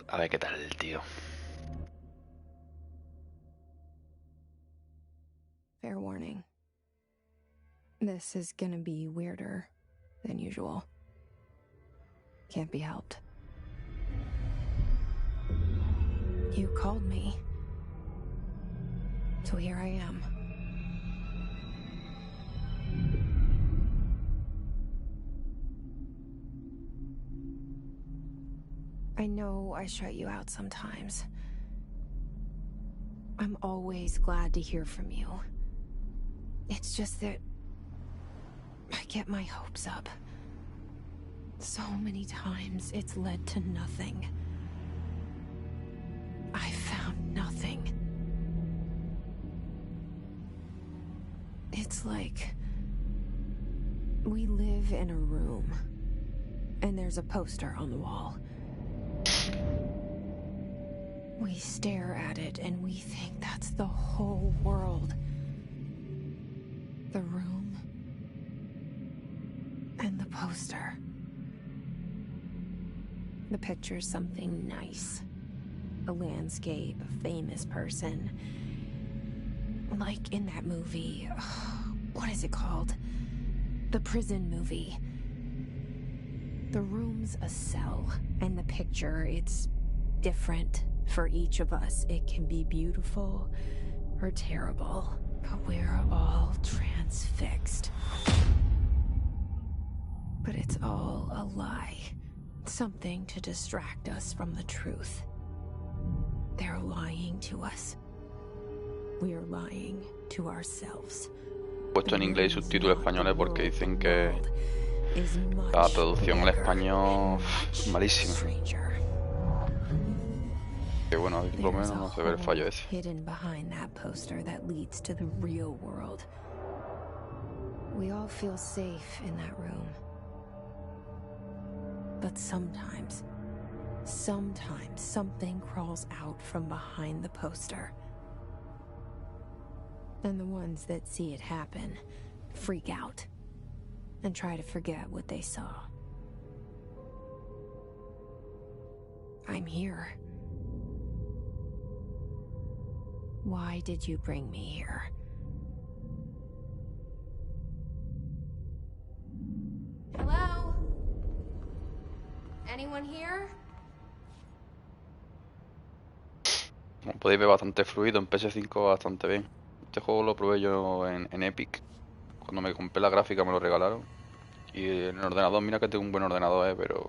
canal a ver qué tal, tío. Fair warning. This is gonna be weirder than usual. Can't be helped. You called me. So here I am. I know I shut you out sometimes. I'm always glad to hear from you. It's just that I get my hopes up. So many times it's led to nothing. I found nothing. It's like we live in a room and there's a poster on the wall. We stare at it and we think that's the whole world. The room and the poster. The picture's something nice. A landscape, a famous person. Like in that movie, what is it called? The prison movie. The room's a cell, and the picture, it's different for each of us. It can be beautiful or terrible, but we're all transfixed. But it's all a lie. Something to distract us from the truth. They're lying to us. We're lying to ourselves. Puesto en inglés y subtítulos españoles porque dicen que la traducción al español es malísima. Que bueno, por lo menos no se ve el fallo ese. Hidden behind that poster that leads to the real world. We all feel safe in that room. But sometimes something crawls out from behind the poster. And the ones that see it happen freak out and try to forget what they saw. I'm here. Why did you bring me here? Hello? Anyone here? Como podéis ver, bastante fluido, en PS5 bastante bien. Este juego lo probé yo en Epic. Cuando me compré la gráfica me lo regalaron. Y en el ordenador, mira que tengo un buen ordenador, pero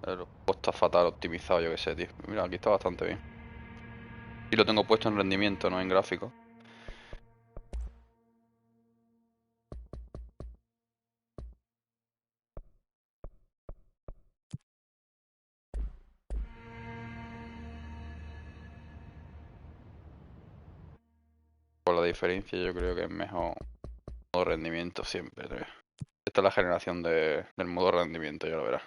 el juego está fatal optimizado, yo que sé, tío. Mira, aquí está bastante bien. Y lo tengo puesto en rendimiento, no en gráfico. Por la diferencia yo creo que es mejor modo rendimiento siempre, tío. Esta es la generación del modo rendimiento, ya lo verás.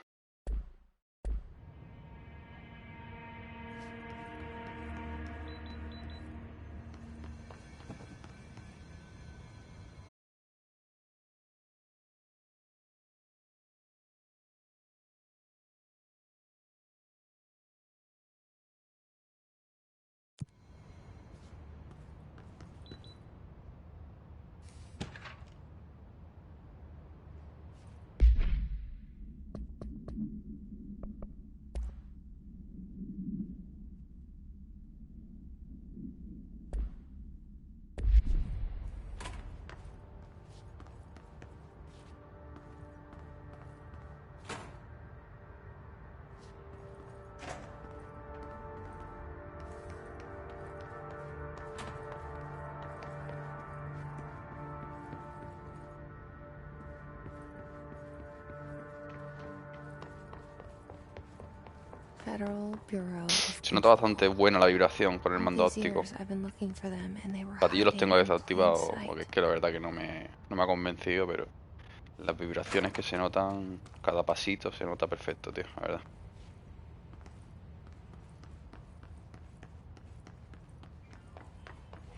Se nota bastante buena la vibración con el mando óptico. Para ti yo los tengo desactivados porque es que la verdad que no me ha convencido, pero las vibraciones que se notan, cada pasito se nota perfecto, tío, la verdad.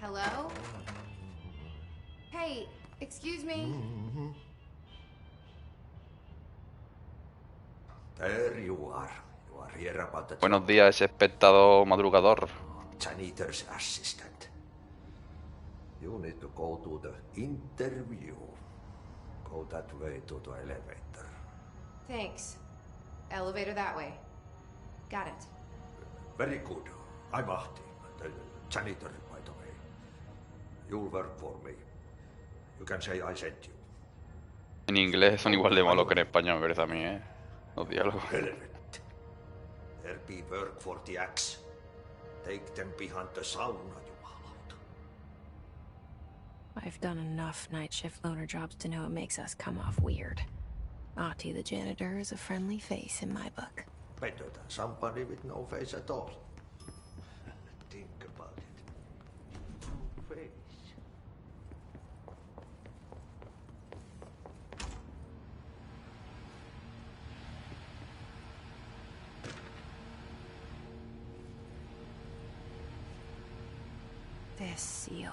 Hello? Hey, excuse me. There you are. You are hear about the Buenos job? días, ese espectador madrugador. Janitor's assistant. You need to go to the interview. Go that way to the elevator. Thanks. Elevator that way. Got it. Very good. I'm Ahti, the janitor, by the way. You'll work for me. You can say I sent you. En inglés son igual de malos que en español, ¿verdad? A mí, los diálogos. Relevant. There be work for the axe. Take them behind the sauna, you out. I've done enough night shift loner jobs to know it makes us come off weird. Ahti the janitor is a friendly face in my book. Better than somebody with no face at all. Think about it. No face. This seal.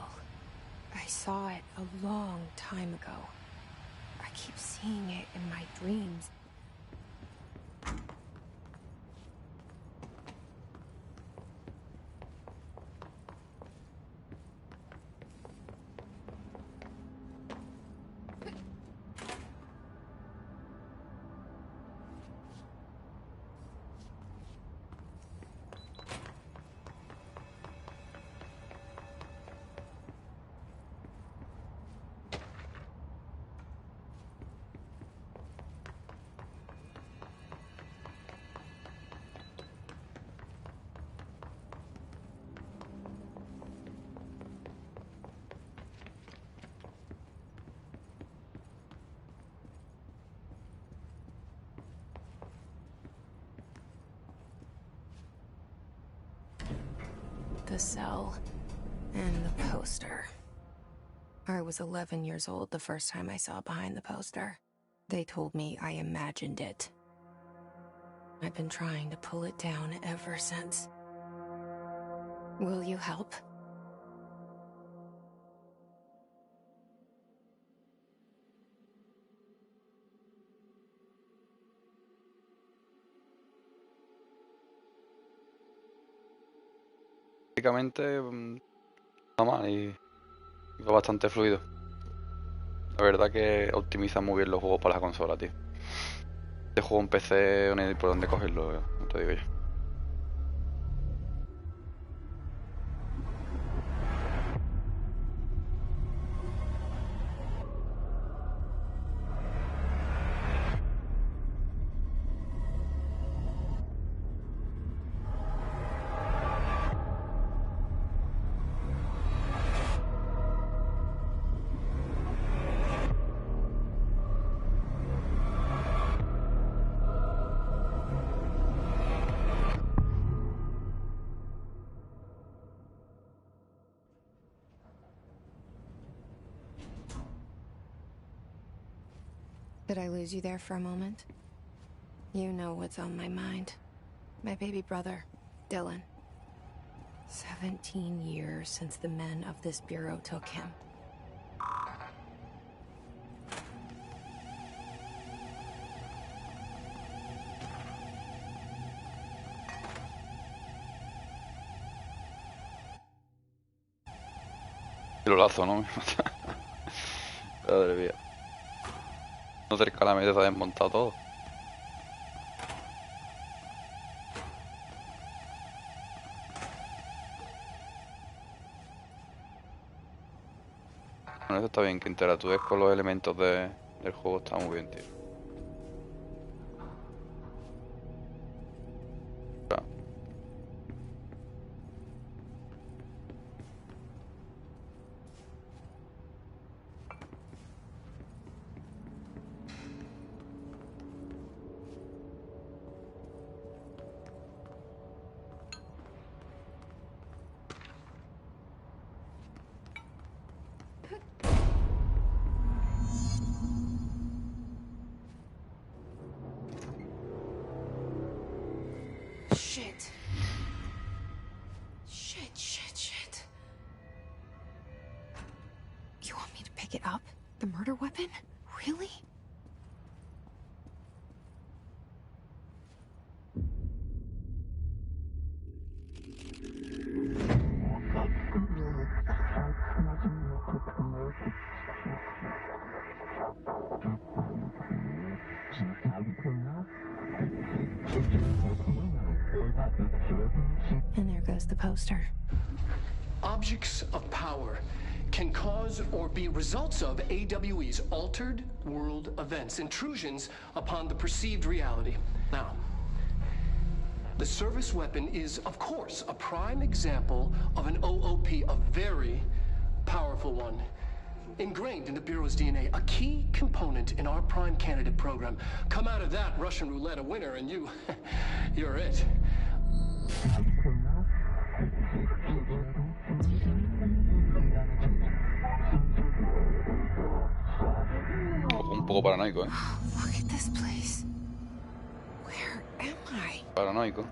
I saw it a long time ago. I keep seeing it in my dreams. The cell and the poster. I was 11 years old the first time I saw behind the poster. They told me I imagined it. I've been trying to pull it down ever since. Will you help? Básicamente, nada más y va bastante fluido. La verdad que optimiza muy bien los juegos para la consola, tío. Este juego en PC no hay por dónde cogerlo, no te digo yo. Did I lose you there for a moment? You know what's on my mind. My baby brother, Dylan. 17 years since the men of this bureau took him. Lo lazo, ¿no? Madre mía. No cerca la meta se ha desmontado todo. Bueno, eso está bien, que interactúes con los elementos del juego, está muy bien, tío. Claro. Shit. Shit. You want me to pick it up? The murder weapon? Really? — And there goes the poster. Objects of power can cause or be results of AWE's altered world events, intrusions upon the perceived reality. Now, the service weapon is, of course, a prime example of an OOP, a very powerful one. Ingrained in the Bureau's DNA, a key component in our prime candidate program. Come out of that Russian roulette a winner and you're it. Un poco paranoico, ¿eh? Look at this place. Where am I? Paranoico.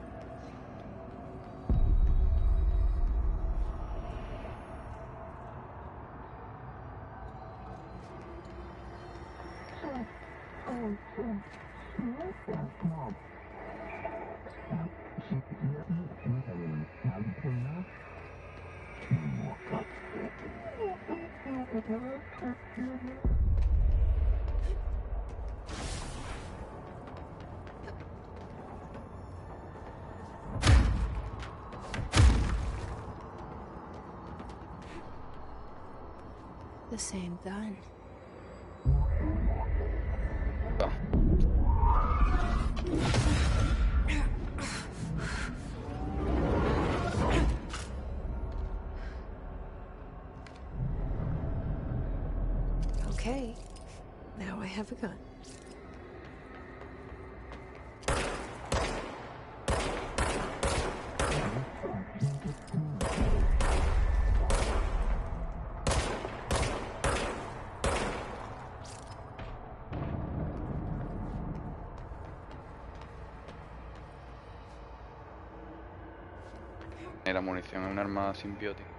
The same gun. Ah. Okay, now I have a gun. Era munición, es un arma simbiótica.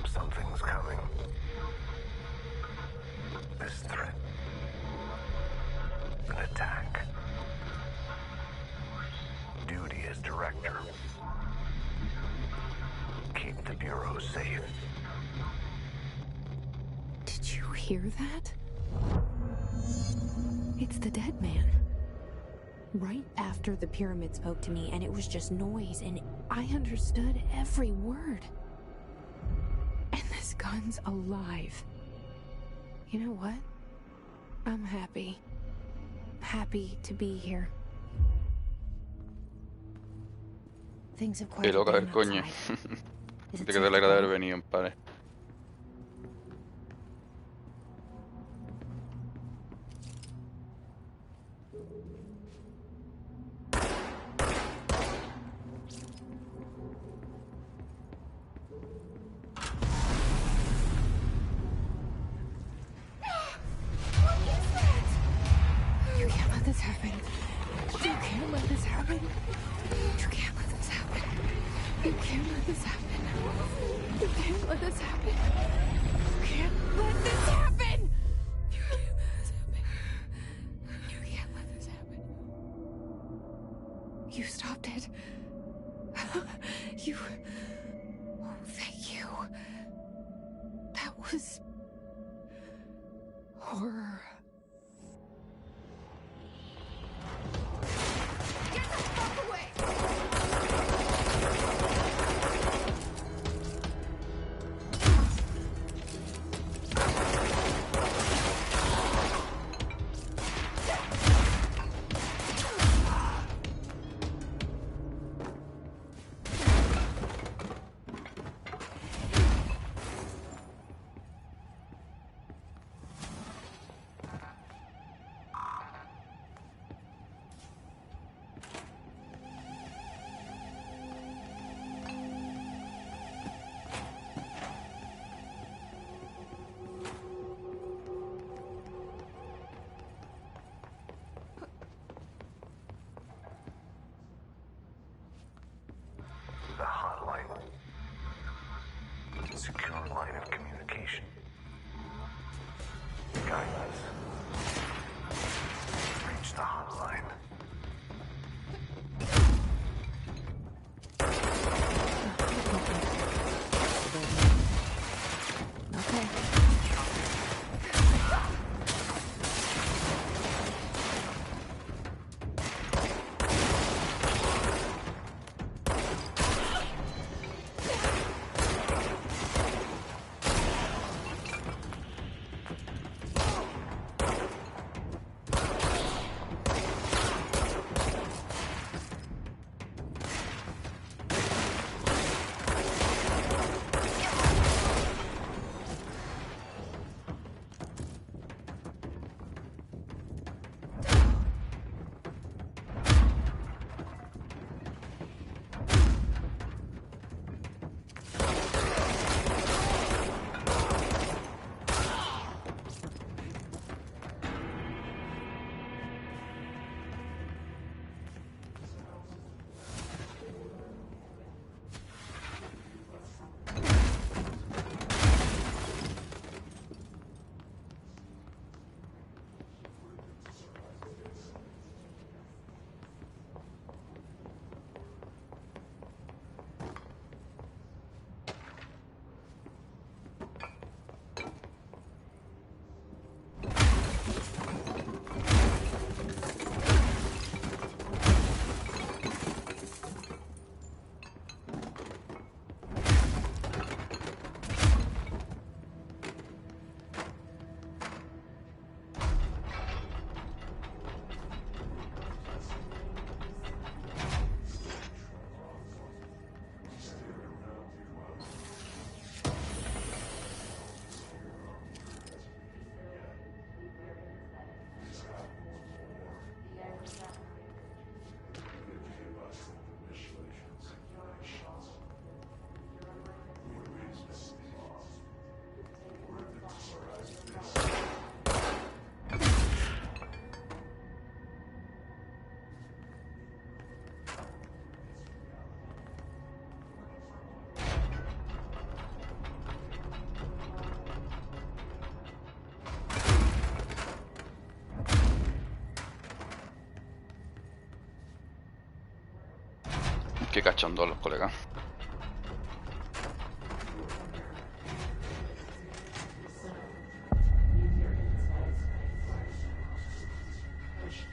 Something's coming. This threat. An attack. Duty as director. Keep the Bureau safe. Did you hear that? It's the dead man. Right after the pyramid spoke to me, and it was just noise, and I understood every word. And this gun's alive. You know what? I'm happy. Happy to be here. Things have Qué quieted loca down el coño. outside. Is it De que te safe to alegra de haber go? venido, padre. You can't let this happen. You can't let this happen. You can't let this happen. You can't let this happen. You can't let this happen. You can't let this happen. You can't let this happen. You can't let this happen. You stopped it. You. Oh, thank you. That was horror. Get the fuck away! Qué cachondo los colegas.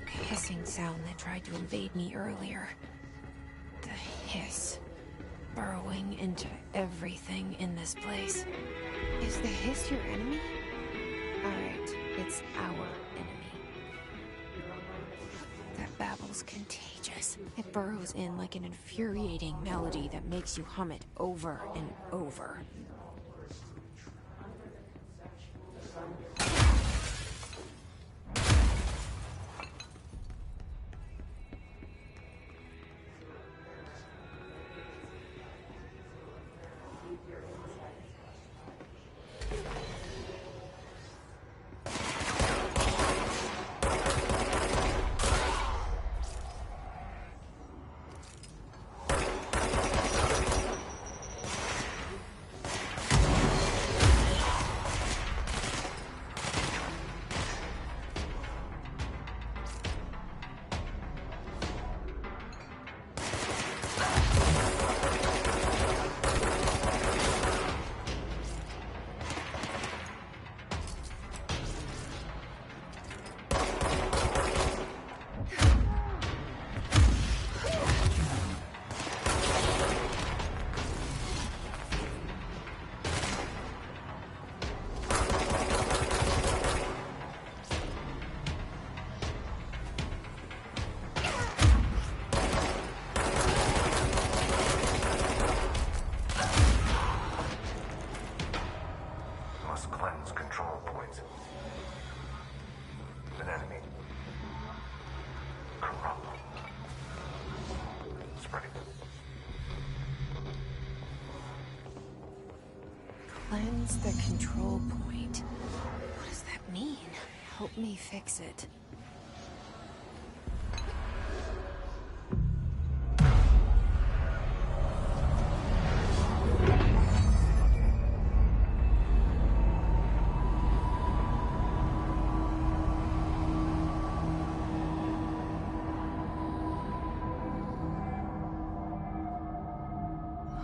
Hissing sound that tried to invade me earlier. The hiss. Burrowing into everything in this place. Is the hiss your enemy? Alright, it's our enemy. That babble's contagious. It burrows in like an infuriating melody that makes you hum it over and over. Cleanse the control point. What does that mean? Help me fix it.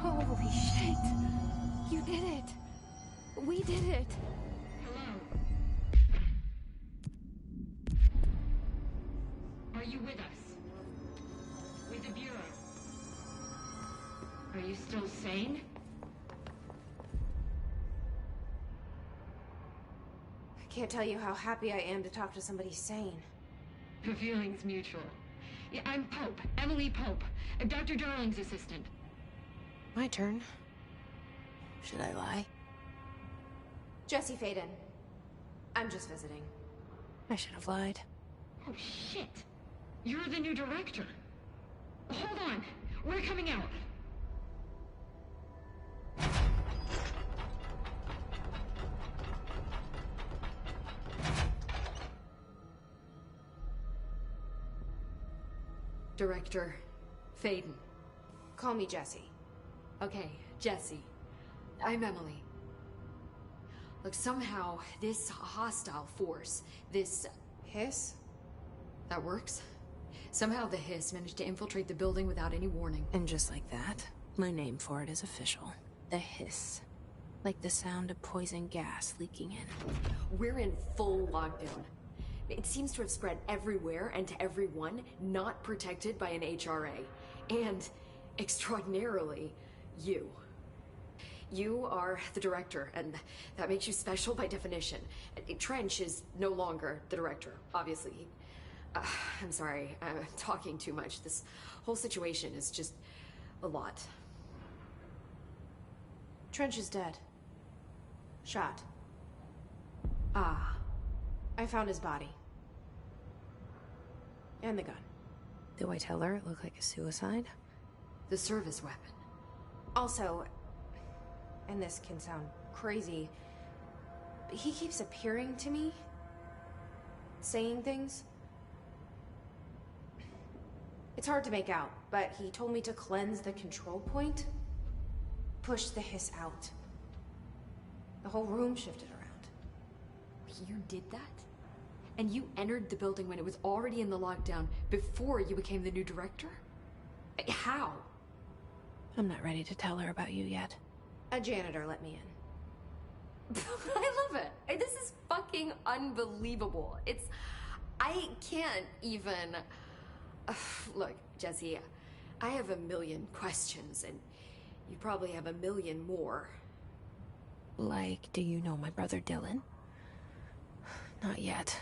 Holy shit! You did it! We did it! Hello? Are you with us? With the Bureau? Are you still sane? I can't tell you how happy I am to talk to somebody sane. The feeling's mutual. Yeah, I'm Pope, Emily Pope, Dr. Darling's assistant. My turn. Should I lie? Jesse Faden. I'm just visiting. I should have lied. Oh, shit. You're the new director. Hold on. We're coming out. Director Faden. Call me Jesse. Okay, Jesse. I'm Emily. Look, somehow this hostile force, this... Hiss? That works? Somehow the hiss managed to infiltrate the building without any warning. And just like that, my name for it is official. The hiss. Like the sound of poison gas leaking in. We're in full lockdown. It seems to have spread everywhere and to everyone not protected by an HRA. And, extraordinarily, you. You are the director, and that makes you special by definition. Trench is no longer the director, obviously. I'm sorry, I'm talking too much. This whole situation is just a lot. Trench is dead. Shot. Ah. I found his body. And the gun. Do I tell her it looked like a suicide? The service weapon. Also, and this can sound crazy, but he keeps appearing to me, saying things. It's hard to make out, but he told me to cleanse the control point, push the hiss out. The whole room shifted around. You did that? And you entered the building when it was already in the lockdown before you became the new director? How? I'm not ready to tell her about you yet. A janitor let me in. I love it. This is fucking unbelievable. I can't even... Look, Jesse, I have a million questions, and you probably have a million more. Like, do you know my brother Dylan? Not yet.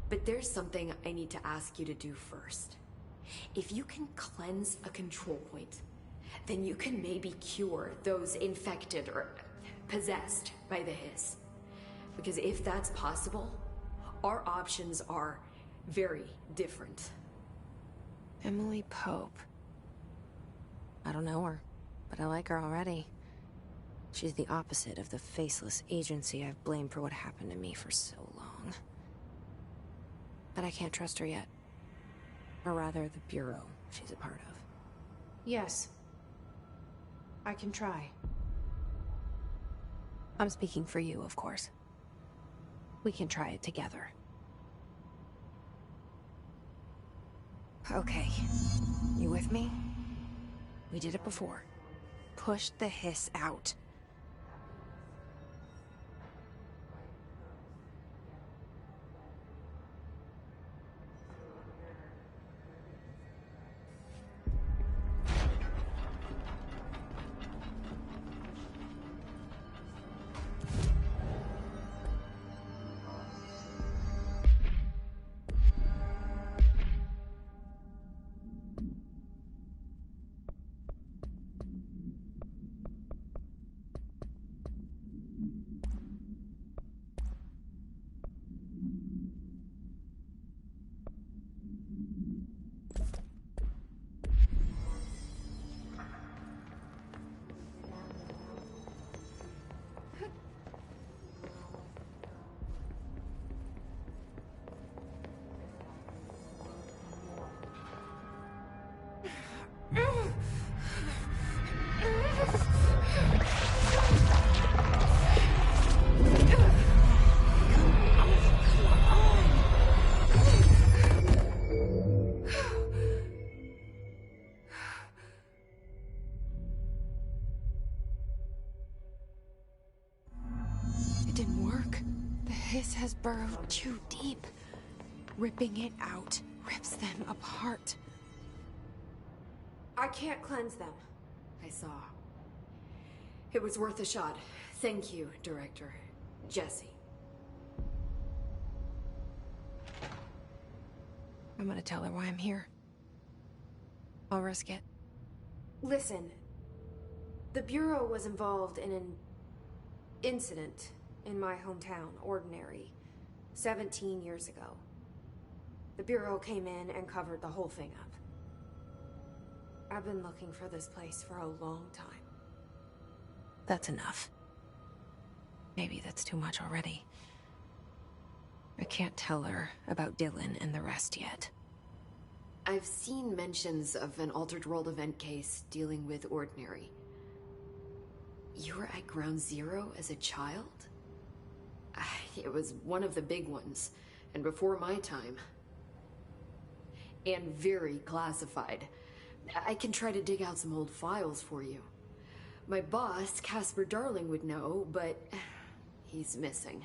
But there's something I need to ask you to do first. If you can cleanse a control point, then you can maybe cure those infected or possessed by the hiss. Because if that's possible, our options are very different. Emily Pope. I don't know her, but I like her already. She's the opposite of the faceless agency I've blamed for what happened to me for so long. But I can't trust her yet. Or rather, the bureau she's a part of. Yes. I can try. I'm speaking for you, of course. We can try it together. Okay. You with me? We did it before. Push the hiss out. It didn't work. The hiss has burrowed too deep. Ripping it out rips them apart. I can't cleanse them. I saw. It was worth a shot. Thank you, Director. Jesse. I'm gonna tell her why I'm here. I'll risk it. Listen, the Bureau was involved in an incident in my hometown, Ordinary, 17 years ago. The Bureau came in and covered the whole thing up. I've been looking for this place for a long time. That's enough. Maybe that's too much already. I can't tell her about Dylan and the rest yet. I've seen mentions of an Altered World event case dealing with Ordinary. You were at Ground Zero as a child? It was one of the big ones, and before my time. And very classified. I can try to dig out some old files for you. My boss, Casper Darling, would know, but he's missing.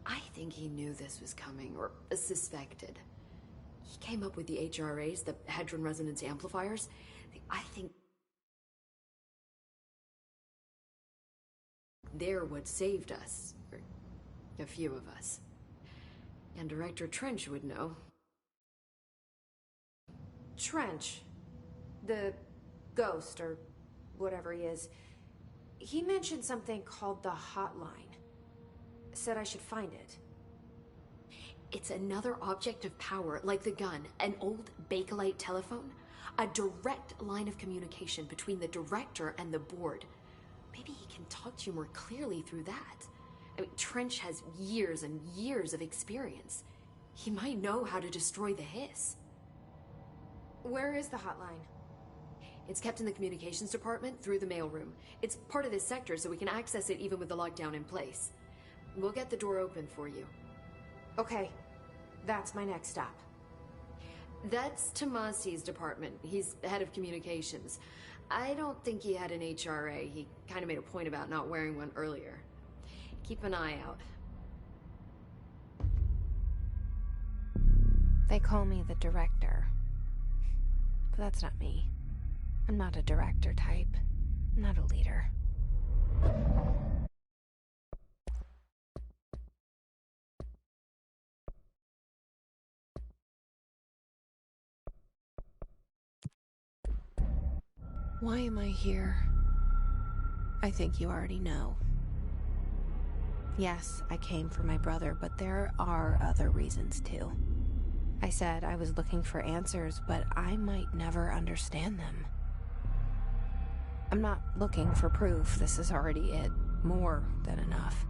I think he knew this was coming, or suspected. He came up with the HRAs, the Hadron Resonance Amplifiers. I think they're what saved us, or a few of us. And Director Trench would know. Trench, the ghost, or whatever he is, he mentioned something called the hotline. Said I should find it. It's another object of power, like the gun, an old Bakelite telephone. A direct line of communication between the director and the board. Maybe he can talk to you more clearly through that. I mean, Trench has years and years of experience. He might know how to destroy the hiss. Where is the hotline? It's kept in the communications department through the mailroom. It's part of this sector, so we can access it even with the lockdown in place. We'll get the door open for you. Okay, that's my next stop. That's Tomasi's department. He's head of communications. I don't think he had an HRA. He kind of made a point about not wearing one earlier. Keep an eye out. They call me the director. But that's not me. I'm not a director type. I'm not a leader. Why am I here? I think you already know. Yes, I came for my brother, but there are other reasons too. I said I was looking for answers, but I might never understand them. I'm not looking for proof. This is already it. More than enough.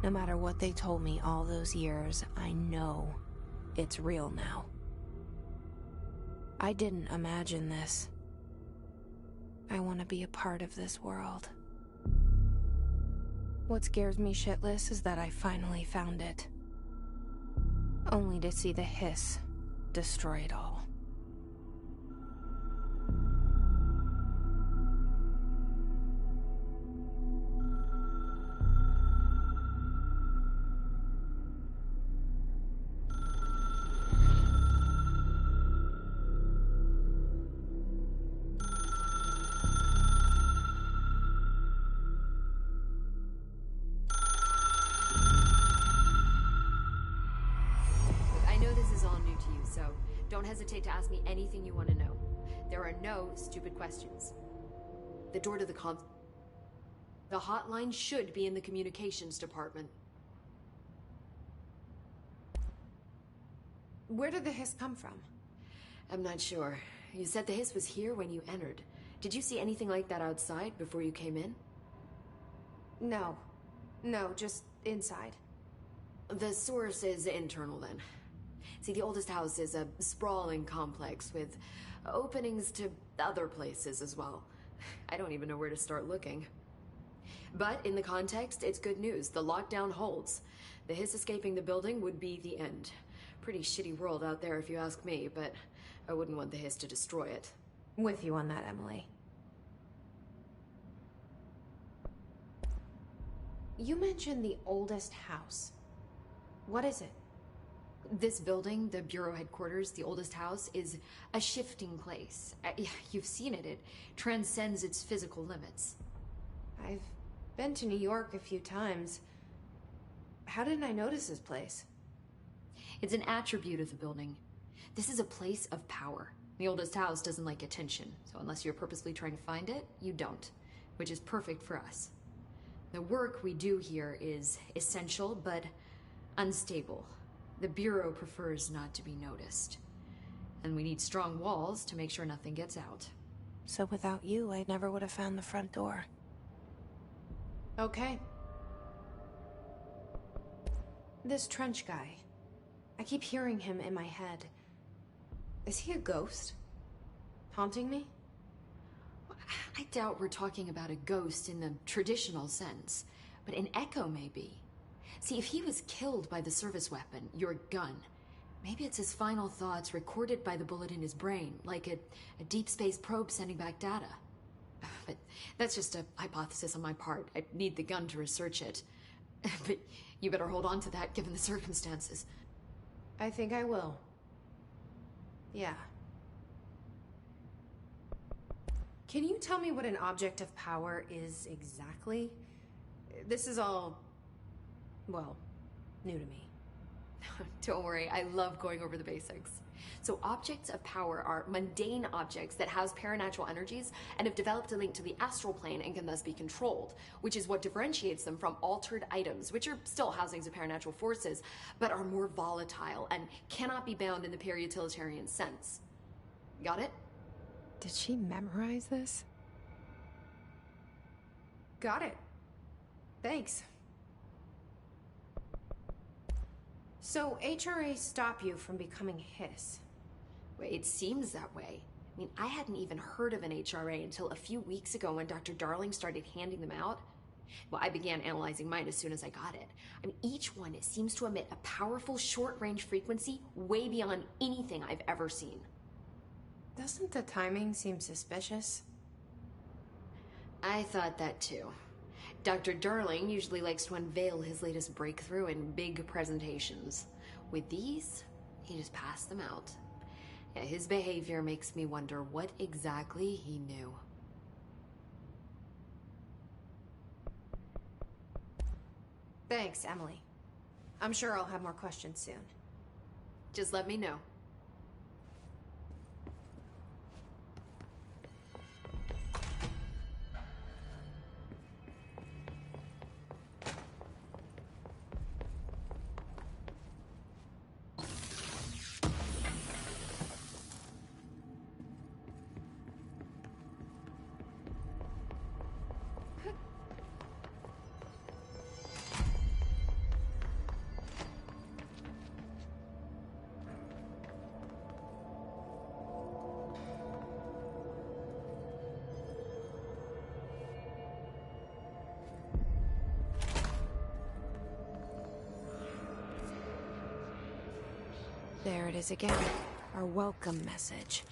No matter what they told me all those years, I know it's real now. I didn't imagine this. I want to be a part of this world. What scares me shitless is that I finally found it. Only to see the hiss destroy it all. Don't hesitate to ask me anything you want to know. There are no stupid questions. The door to the hotline should be in the communications department. Where did the hiss come from? I'm not sure. You said the hiss was here when you entered. Did you see anything like that outside before you came in? No, just inside. The source is internal then. See, the oldest house is a sprawling complex with openings to other places as well. I don't even know where to start looking. But in the context, it's good news. The lockdown holds. The hiss escaping the building would be the end. Pretty shitty world out there if you ask me, but I wouldn't want the hiss to destroy it. With you on that, Emily. You mentioned the oldest house. What is it? This building, the bureau headquarters, the oldest house, is a shifting place. You've seen it. It transcends its physical limits. I've been to New York a few times. How didn't I notice this place? It's an attribute of the building. This is a place of power. The oldest house doesn't like attention, so unless you're purposely trying to find it, you don't, which is perfect for us. The work we do here is essential, but unstable. The Bureau prefers not to be noticed. And we need strong walls to make sure nothing gets out. So without you, I never would have found the front door. Okay. This Trench guy. I keep hearing him in my head. Is he a ghost? Haunting me? I doubt we're talking about a ghost in the traditional sense, but an echo maybe. See, if he was killed by the service weapon, your gun, maybe it's his final thoughts recorded by the bullet in his brain, like a deep space probe sending back data. But that's just a hypothesis on my part. I need the gun to research it. But you better hold on to that given the circumstances. I think I will. Yeah. Can you tell me what an object of power is exactly? This is all, well, new to me. Don't worry, I love going over the basics. So objects of power are mundane objects that house paranatural energies and have developed a link to the astral plane and can thus be controlled, which is what differentiates them from altered items, which are still housings of paranatural forces, but are more volatile and cannot be bound in the peri-utilitarian sense. Got it? Did she memorize this? Got it. Thanks. So HRA stop you from becoming Hiss? Well, it seems that way. I mean, I hadn't even heard of an HRA until a few weeks ago when Dr. Darling started handing them out. Well, I began analyzing mine as soon as I got it. I mean, each one seems to emit a powerful short-range frequency way beyond anything I've ever seen. Doesn't the timing seem suspicious? I thought that too. Dr. Darling usually likes to unveil his latest breakthrough in big presentations. With these, he just passed them out. Yeah, his behavior makes me wonder what exactly he knew. Thanks, Emily. I'm sure I'll have more questions soon. Just let me know. There it is again. Our welcome message.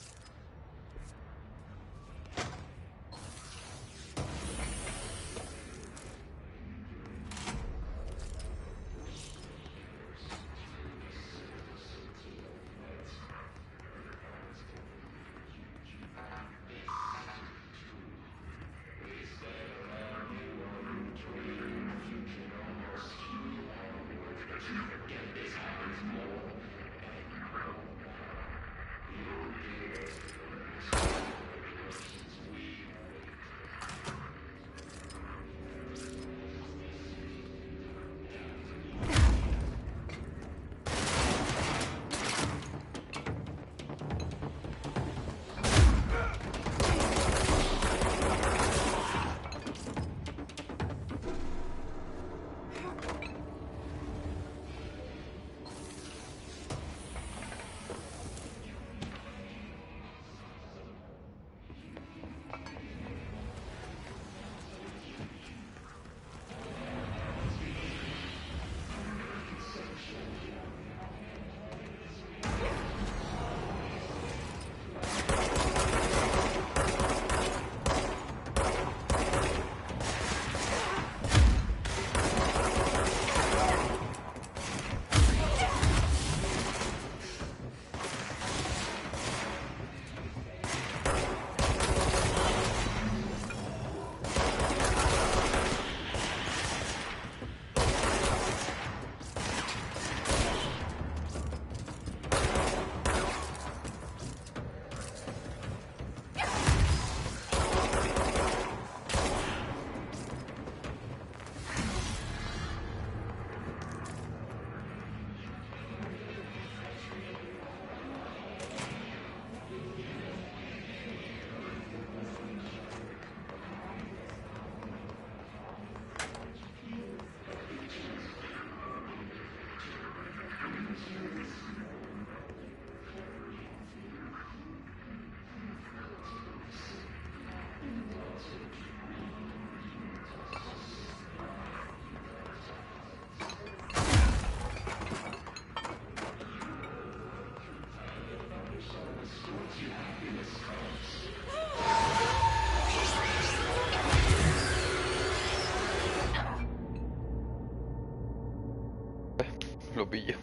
Lo pillo.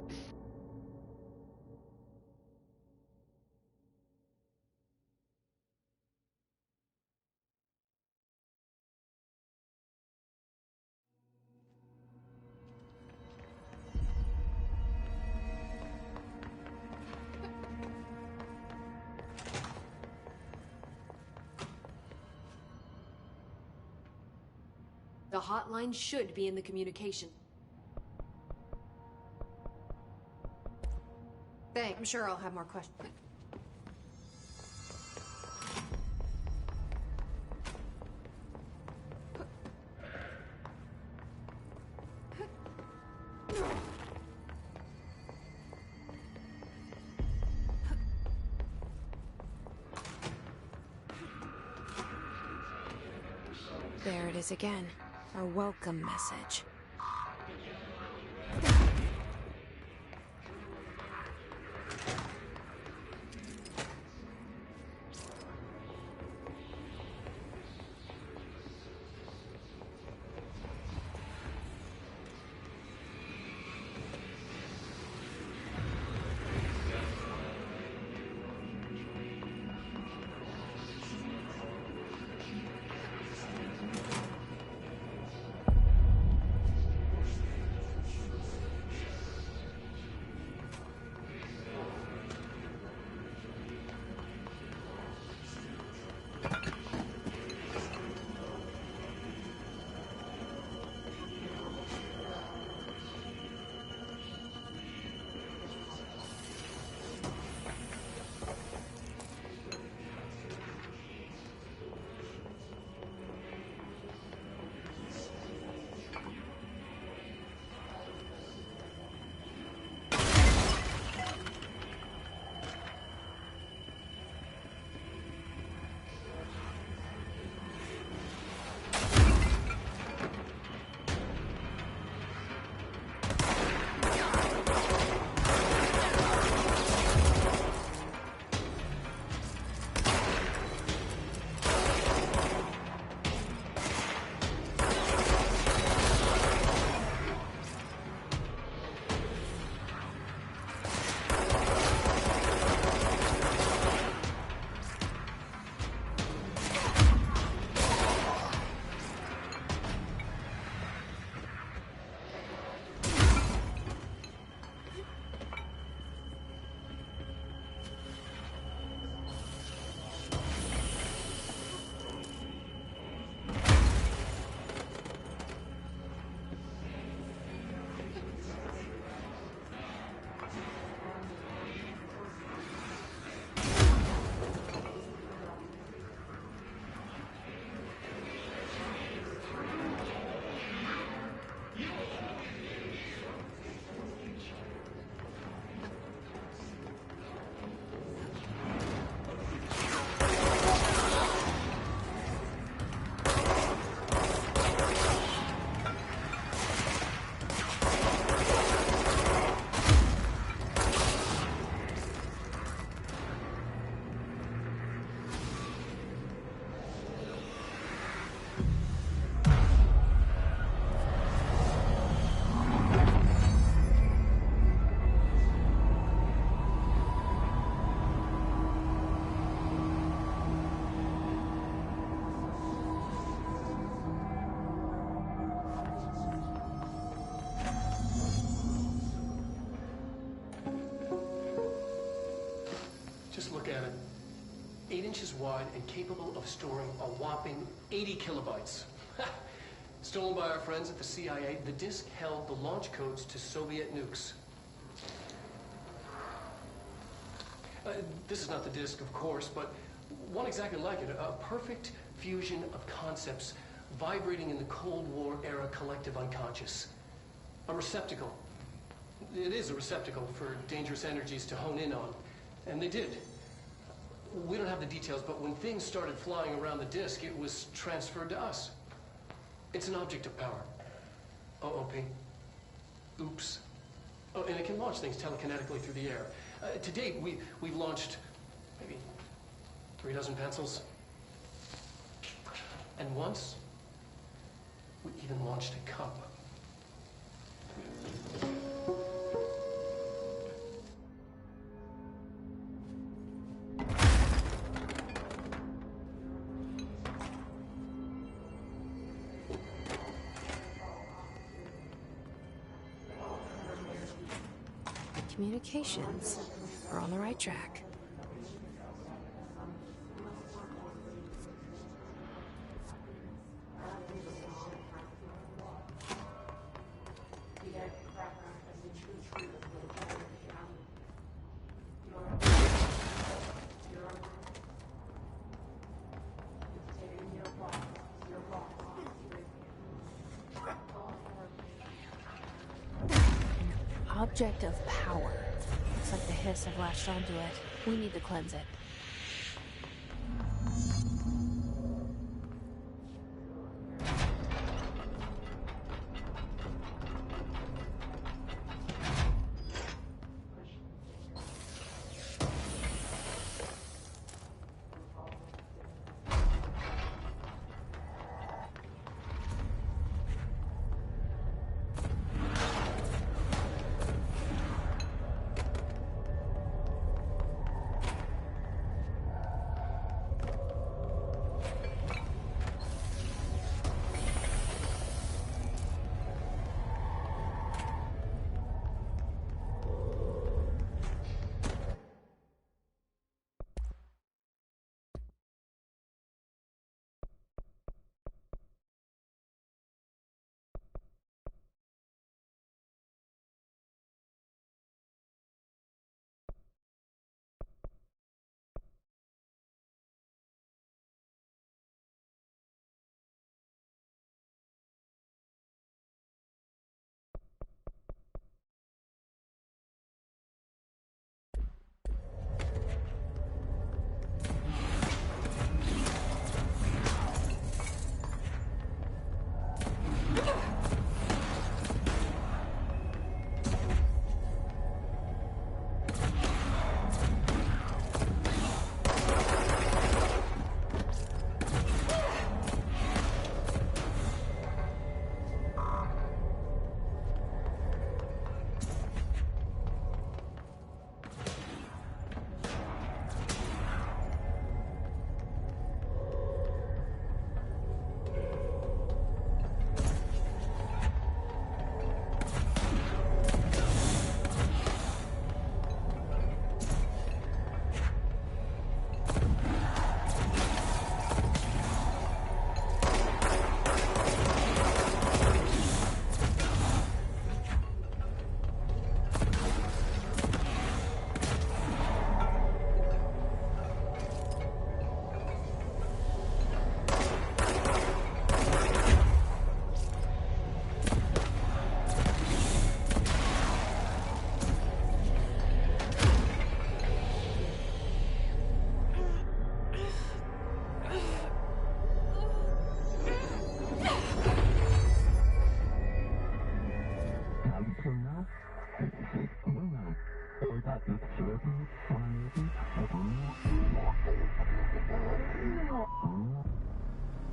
The hotline should be in the communication. Thanks. I'm sure I'll have more questions. There it is again. A welcome message. Just look at it. 8 inches wide and capable of storing a whopping 80 kilobytes. Stolen by our friends at the CIA, the disk held the launch codes to Soviet nukes. This is not the disk, of course, but one exactly like it. A perfect fusion of concepts vibrating in the Cold War era collective unconscious. A receptacle. It is a receptacle for dangerous energies to hone in on. And they did. We don't have the details, but when things started flying around the disk, it was transferred to us. It's an object of power. OOP. Oops. Oh, and it can launch things telekinetically through the air. To date, we've launched maybe 3 dozen pencils. And once, we even launched a cup. Communications. We're on the right track. Object of power. Looks like the hiss have latched onto it. We need to cleanse it.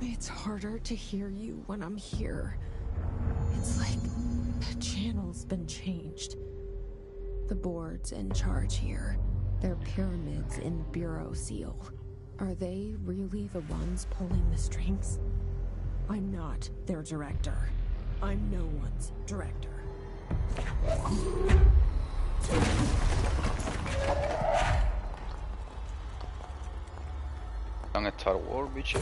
It's harder to hear you when I'm here. It's like the channel's been changed. The board's in charge here. They're pyramids in Bureau Seal. Are they really the ones pulling the strings? I'm not their director. I'm no one's director. ¿Han Star Wars, bicho?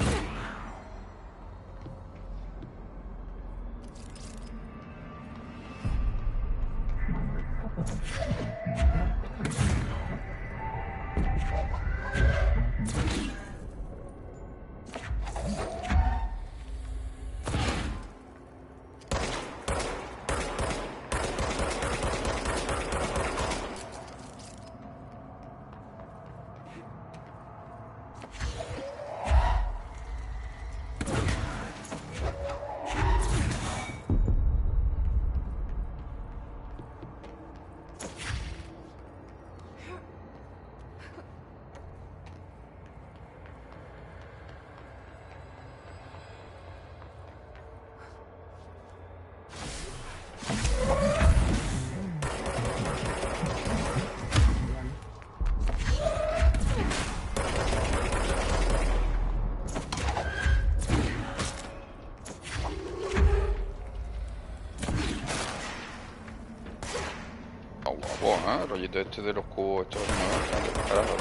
El rollito este de los cubos, esto no me bastante, carajo,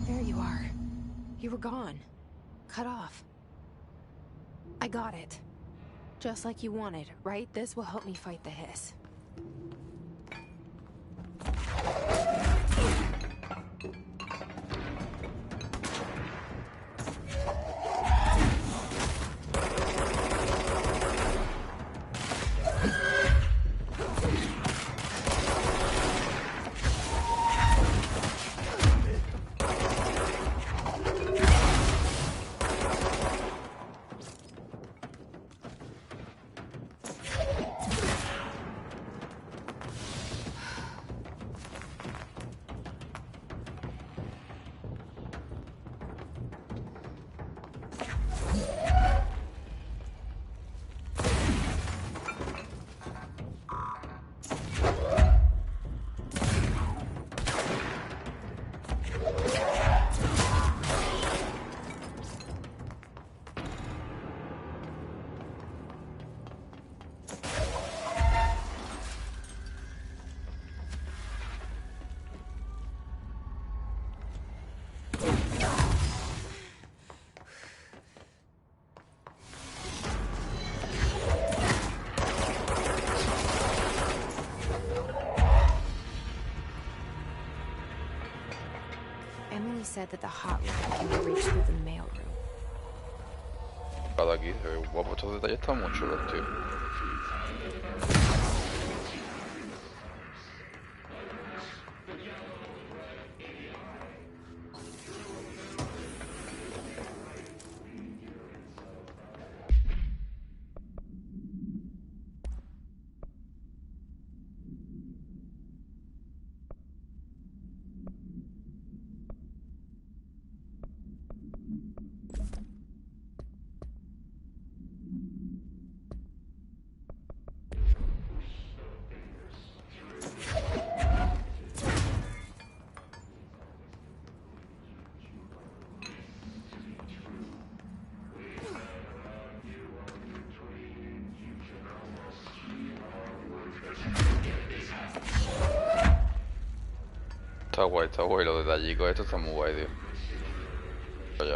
There you are. You were gone. Cut off. I got it. Just like you wanted, right? This will help me fight the hiss. Emily said that the hotline can be reached through the mailroom. Cada aquí, se ve guapo, estos detalles están muy chulos, tío. Está guay, los detallicos, esto está muy guay, tío. Ya.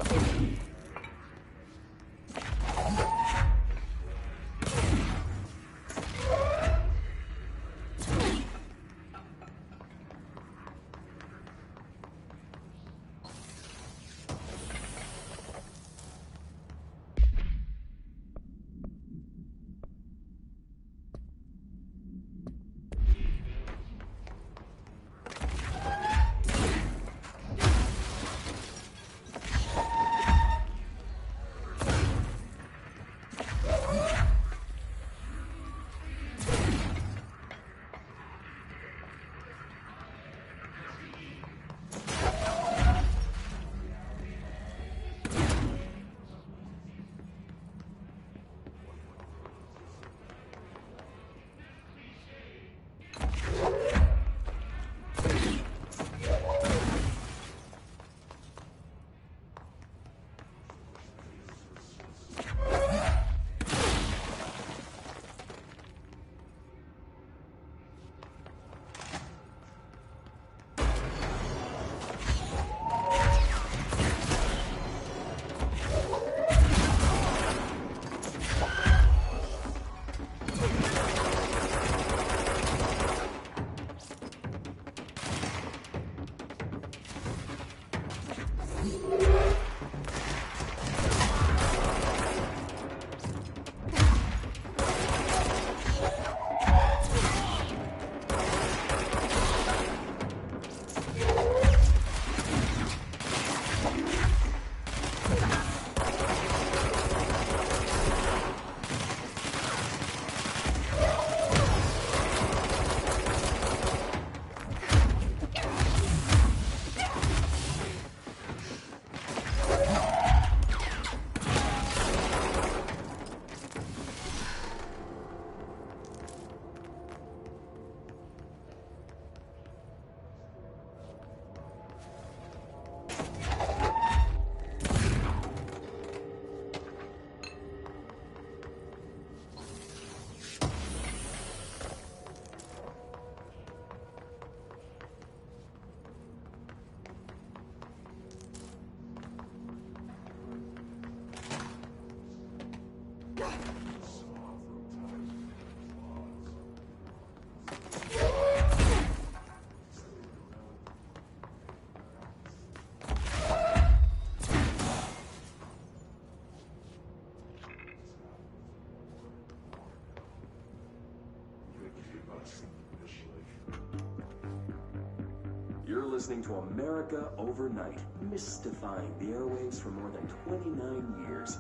listening to America overnight, mystifying the airwaves for more than 29 years.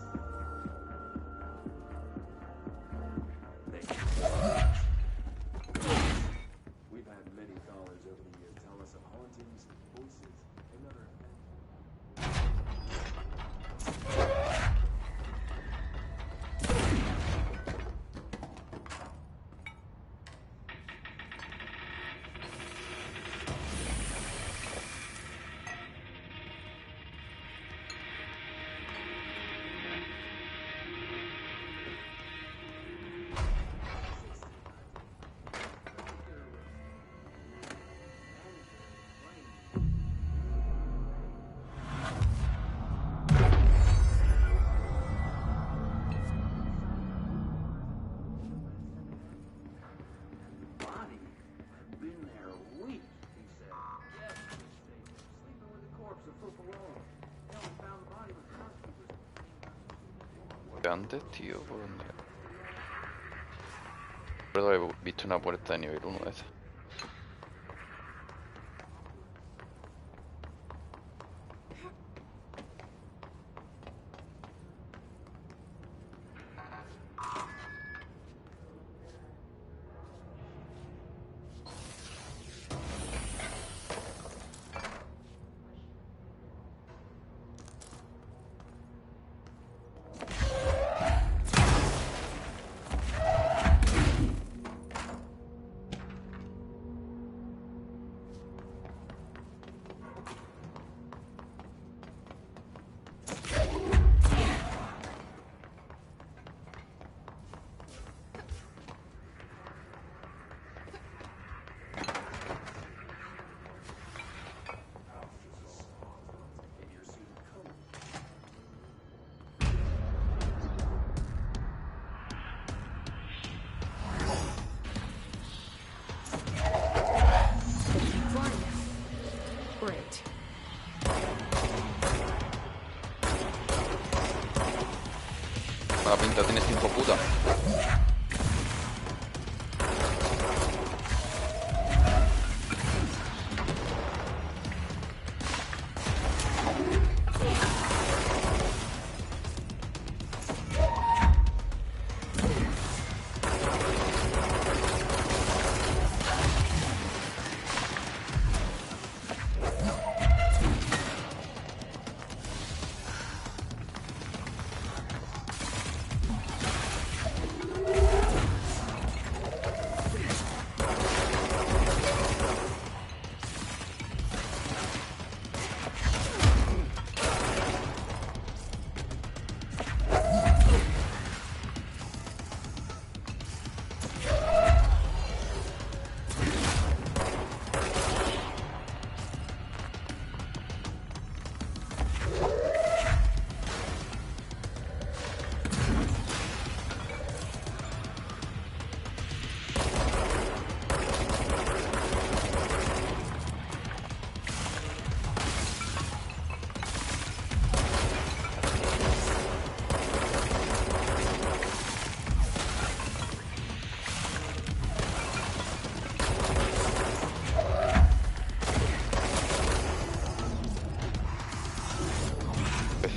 We've had many callers over the years tell us of hauntings, voices, and other antes, tío, ¿por dónde? Recuerdo haber visto una puerta de nivel 1 de esas. Mala pinta tiene este hijo puta.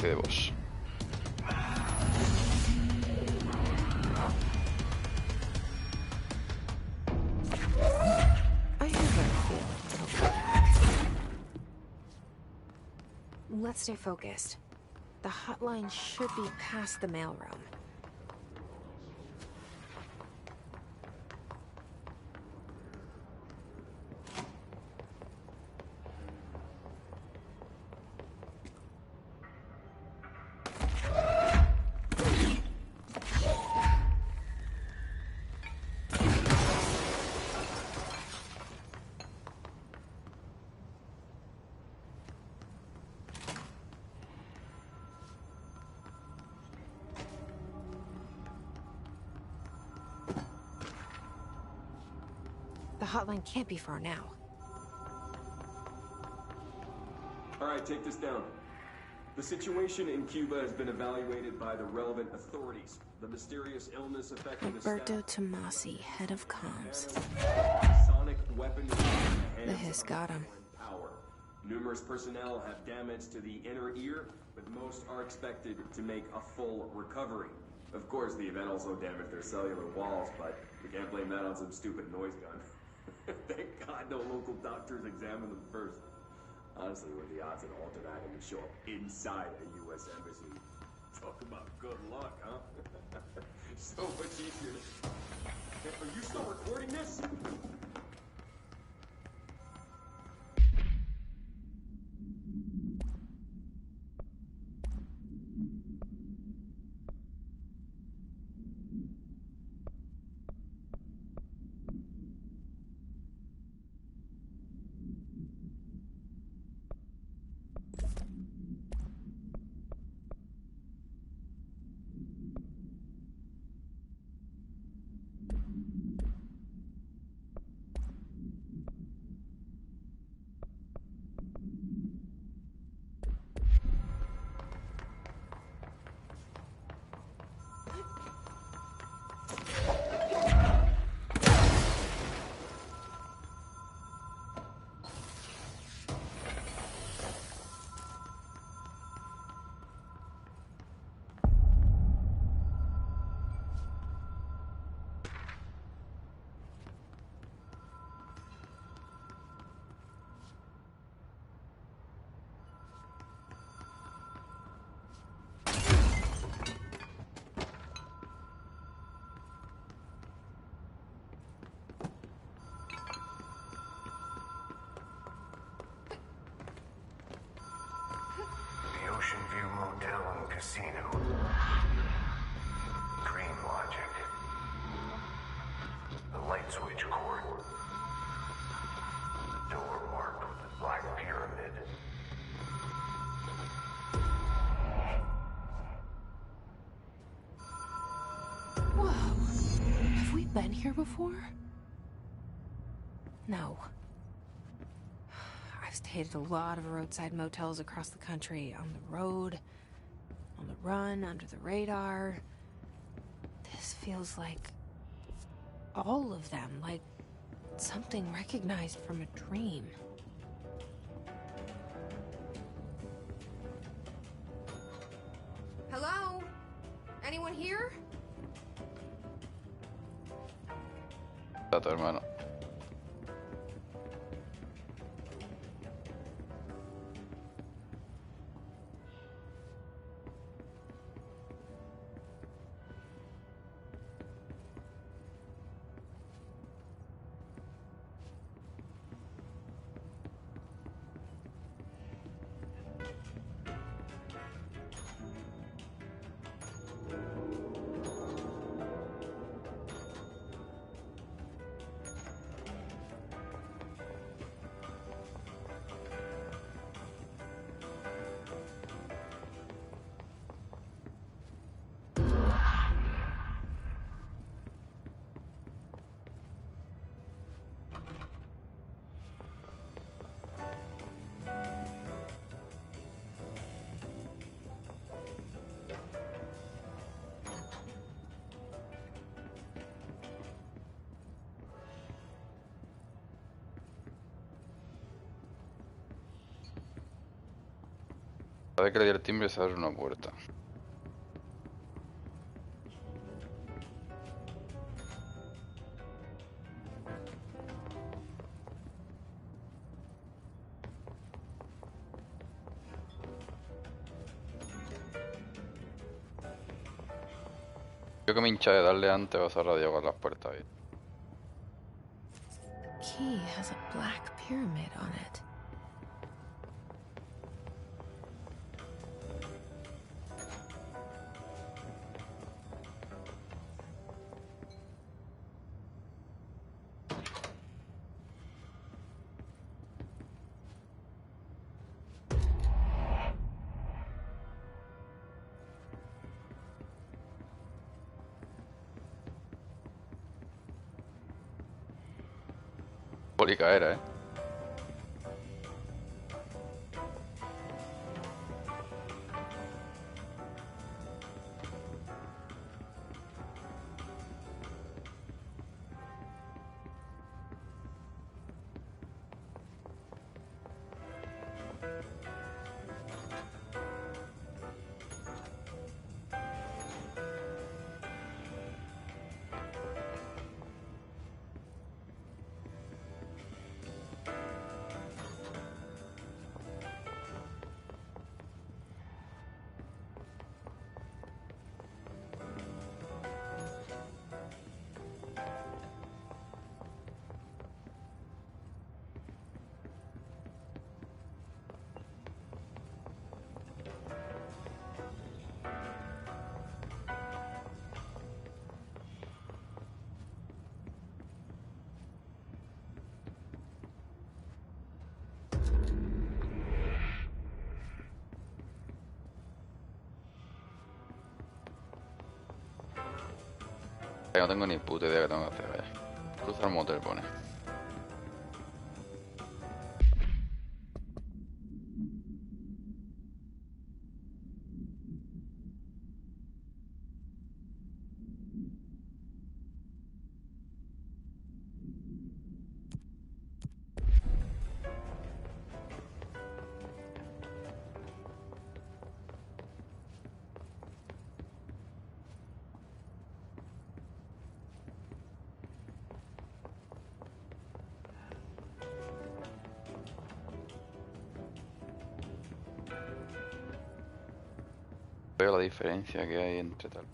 De vos. Let's stay focused. The hotline should be past the mailroom. The hotline can't be far now. All right, take this down. The situation in Cuba has been evaluated by the relevant authorities. The mysterious illness affecting the Alberto staff. Tomasi, head of comms. Sonic weapon. The hiss got him. Power. Numerous personnel have damage to the inner ear, but most are expected to make a full recovery. Of course, the event also damaged their cellular walls, but we can't blame that on some stupid noise gun. Thank God no local doctors examined them first. Honestly, what are the odds an altered item would show up inside a U.S. embassy? Talk about good luck, huh? So much easier. Are you still recording this? Ocean View Motel and Casino. Dream logic. The light switch cord. Door marked with the black pyramid. Whoa. Have we been here before? No. I've stayed at a lot of roadside motels across the country, on the road, on the run, under the radar. This feels like all of them, like something recognized from a dream. Hello? Anyone here? A tu hermano. Cada vez que le di el timbre se abre una puerta. Yo que me hincha de darle antes vas a radio con las puertas ahí. Key has a black pyramid on it. Pólica era, ¿eh? Que no tengo ni puta idea que tengo que hacer, vaya. Cruzar motel, pone. Veo la diferencia que hay entre tal.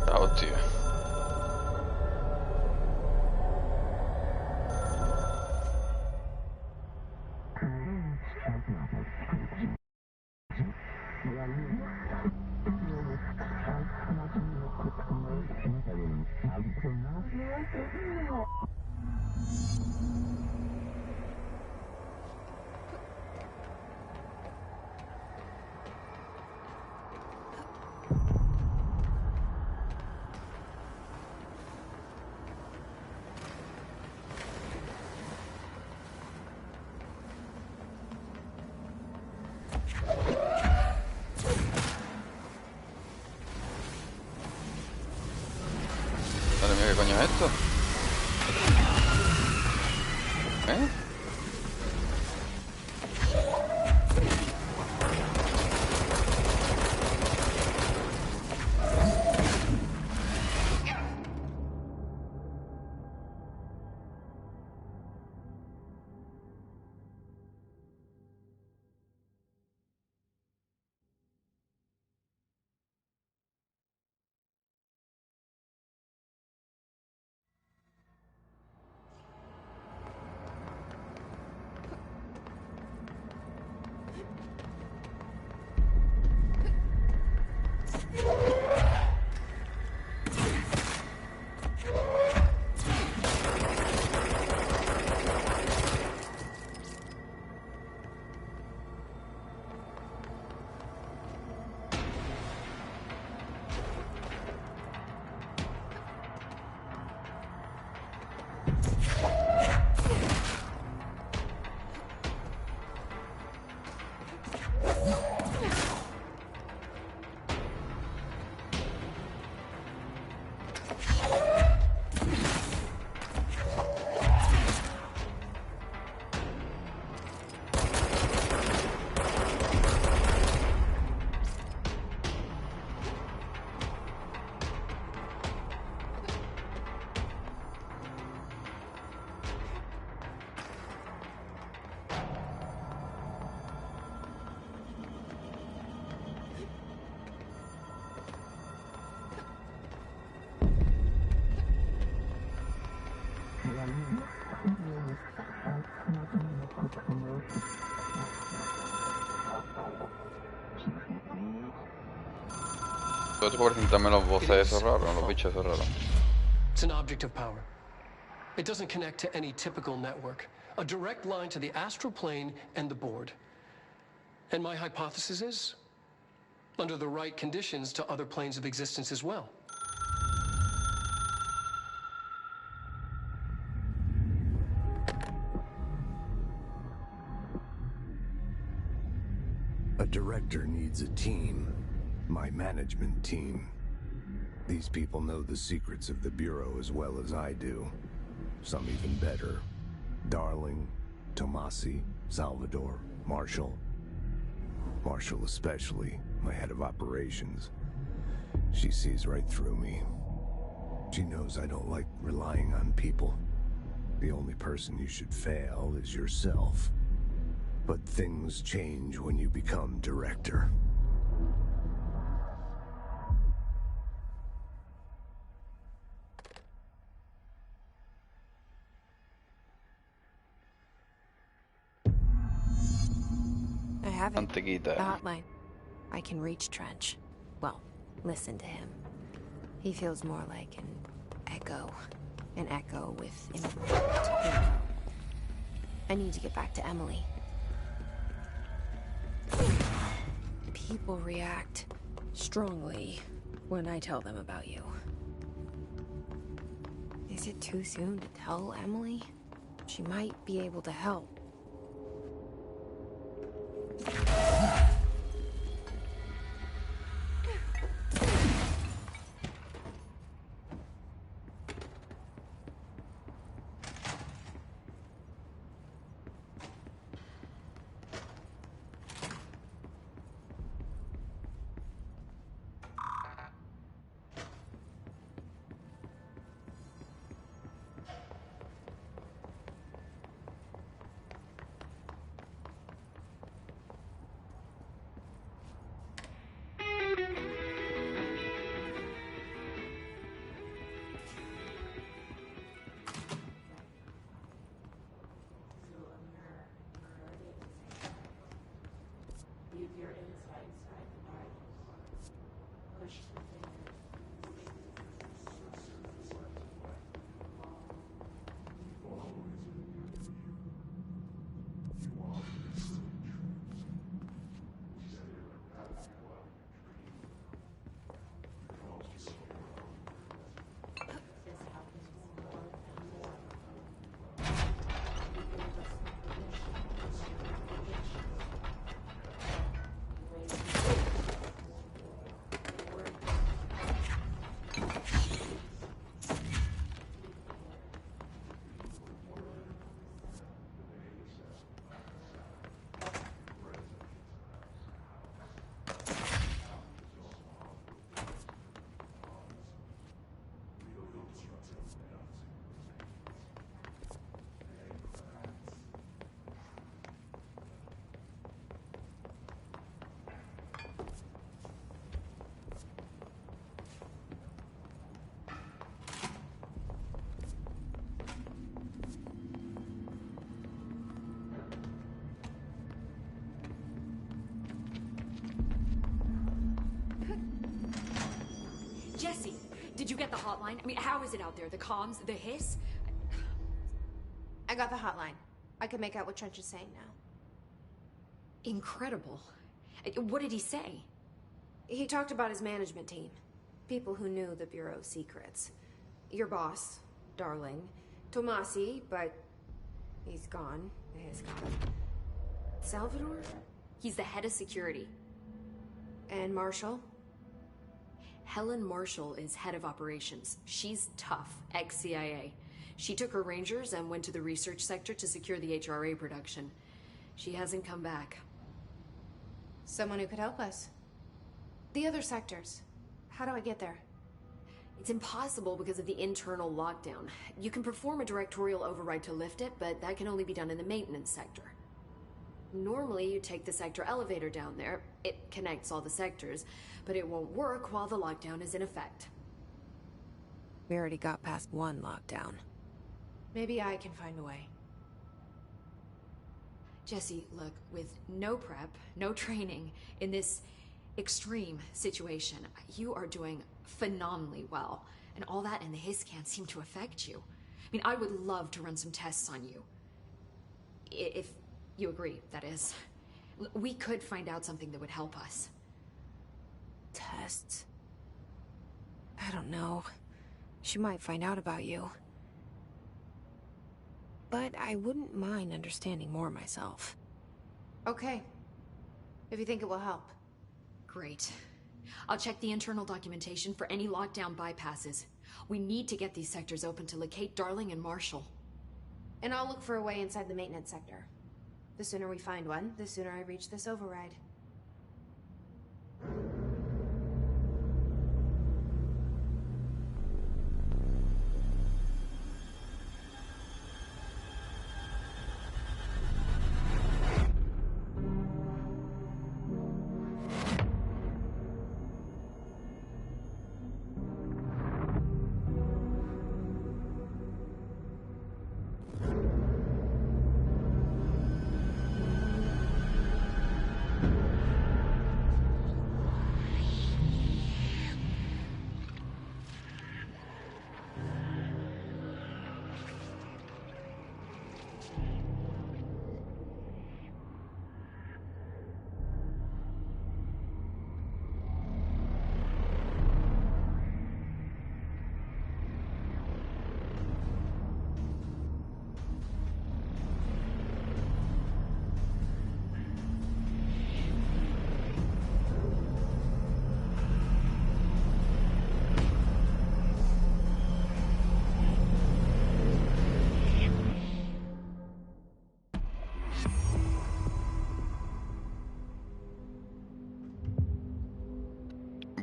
Ah, hostia. Madre mía, ¿qué coño es esto? ¿Eh? Todo esto por también los voces esos raros, los bichos esos raros. It's an object of power. It doesn't connect to any typical network. A direct line to the astral plane and the board. And my hypothesis is, under the right conditions, to other planes of existence as well. A director needs a team. My management team. These people know the secrets of the Bureau as well as I do. Some even better. Darling, Tomasi, Salvador, Marshall. Marshall especially, my head of operations. She sees right through me. She knows I don't like relying on people. The only person you should fail is yourself. But things change when you become director. have it. The Mantequita. hotline. I can reach Trench. Well, listen to him. He feels more like an echo. An echo with infinite. I need to get back to Emily. People react strongly when I tell them about you. Is it too soon to tell Emily? She might be able to help. Jesse, did you get the hotline? I mean, how is it out there? The comms, the hiss? I got the hotline. I can make out what Trench is saying now. Incredible. What did he say? He talked about his management team. People who knew the Bureau's secrets. Your boss, Darling. Tomasi, but he's gone. He's gone. Salvador? He's the head of security. And Marshall? Helen Marshall is head of operations. She's tough, ex-CIA. She took her Rangers and went to the research sector to secure the HRA production. She hasn't come back. Someone who could help us. The other sectors. How do I get there? It's impossible because of the internal lockdown. You can perform a directorial override to lift it, but that can only be done in the maintenance sector. Normally, you take the sector elevator down there. It connects all the sectors, but it won't work while the lockdown is in effect. We already got past one lockdown. Maybe I can find a way. Jesse, look, with no prep, no training, in this extreme situation, you are doing phenomenally well. And all that and the hiss can't seem to affect you. I mean, I would love to run some tests on you. If you agree, that is. We could find out something that would help us. Tests? I don't know. She might find out about you. But I wouldn't mind understanding more myself. Okay. If you think it will help. Great. I'll check the internal documentation for any lockdown bypasses. We need to get these sectors open to locate Darling and Marshall. And I'll look for a way inside the maintenance sector. The sooner we find one, the sooner I reach this override.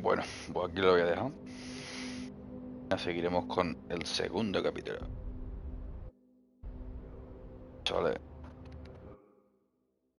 Bueno, pues aquí lo voy a dejar. Ya seguiremos con el segundo capítulo. Chale.